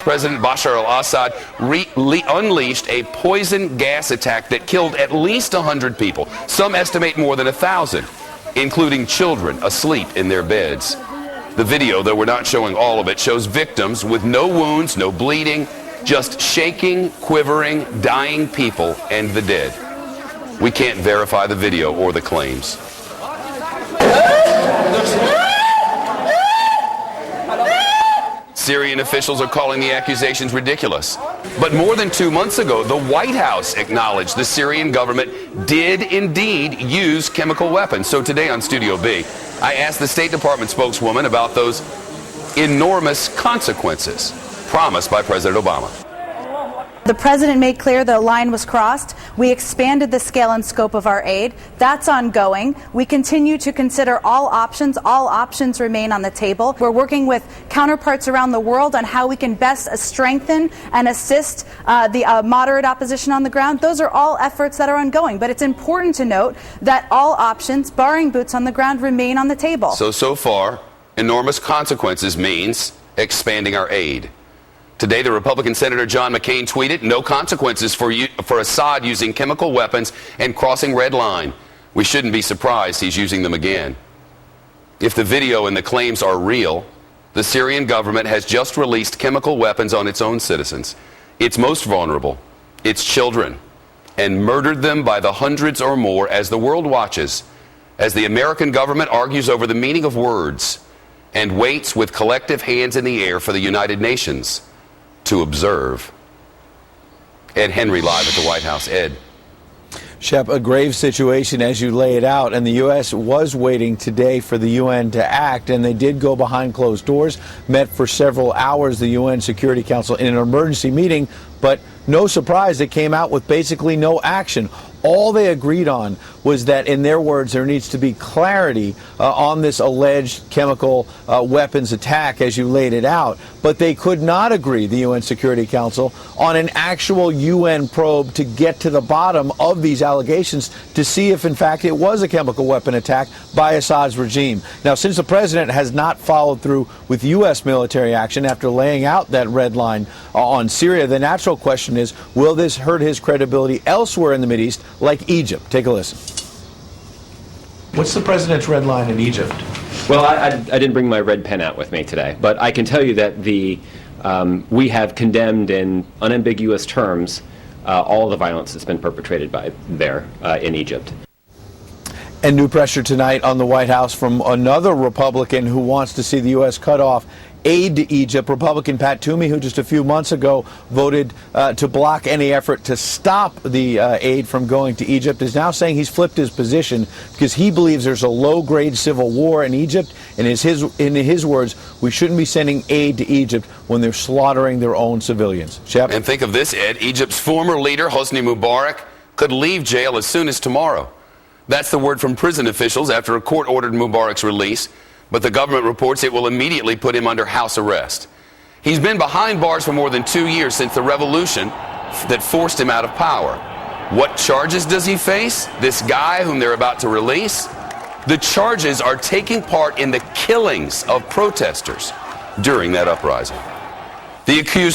President Bashar al-Assad unleashed a poison gas attack that killed at least 100 people. Some estimate more than 1,000, including children asleep in their beds. The video, though we're not showing all of it, shows victims with no wounds, no bleeding, just shaking, quivering, dying people and the dead. We can't verify the video or the claims. Syrian officials are calling the accusations ridiculous. But more than 2 months ago, the White House acknowledged the Syrian government did indeed use chemical weapons. So today on Studio B, I asked the State Department spokeswoman about those enormous consequences promised by President Obama. The president made clear the line was crossed. We expanded the scale and scope of our aid. That's ongoing. We continue to consider all options. All options remain on the table. We're working with counterparts around the world on how we can best strengthen and assist the moderate opposition on the ground. Those are all efforts that are ongoing. But it's important to note that all options, barring boots on the ground, remain on the table. So far, enormous consequences means expanding our aid. Today, the Republican Senator John McCain tweeted, "No consequences for Assad using chemical weapons and crossing red line. We shouldn't be surprised he's using them again." If the video and the claims are real, the Syrian government has just released chemical weapons on its own citizens, its most vulnerable, its children, and murdered them by the hundreds or more as the world watches, as the American government argues over the meaning of words and waits with collective hands in the air for the United Nations to observe. Ed Henry live at the White House. Ed. Shep, a grave situation as you lay it out, and the U.S. was waiting today for the UN to act, and they did go behind closed doors, met for several hours, the UN Security Council, in an emergency meeting, but no surprise, it came out with basically no action. All they agreed on was that, in their words, there needs to be clarity on this alleged chemical weapons attack as you laid it out. But they could not agree, the UN Security Council, on an actual UN probe to get to the bottom of these allegations to see if, in fact, it was a chemical weapon attack by Assad's regime. Now, since the president has not followed through with U.S. military action after laying out that red line on Syria, the natural question is, will this hurt his credibility elsewhere in the Mideast, like Egypt? Take a listen. What's the president's red line in Egypt? Well, I didn't bring my red pen out with me today, but I can tell you that we have condemned in unambiguous terms all the violence that's been perpetrated in Egypt. And new pressure tonight on the White House from another Republican who wants to see the U.S. cut off aid to Egypt. Republican Pat Toomey, who just a few months ago voted to block any effort to stop the aid from going to Egypt, is now saying he's flipped his position because he believes there's a low-grade civil war in Egypt. And in his words, we shouldn't be sending aid to Egypt when they're slaughtering their own civilians. Shep? And think of this, Ed. Egypt's former leader, Hosni Mubarak, could leave jail as soon as tomorrow. That's the word from prison officials after a court ordered Mubarak's release, but the government reports it will immediately put him under house arrest. He's been behind bars for more than 2 years since the revolution that forced him out of power. What charges does he face, this guy whom they're about to release? The charges are taking part in the killings of protesters during that uprising. The accused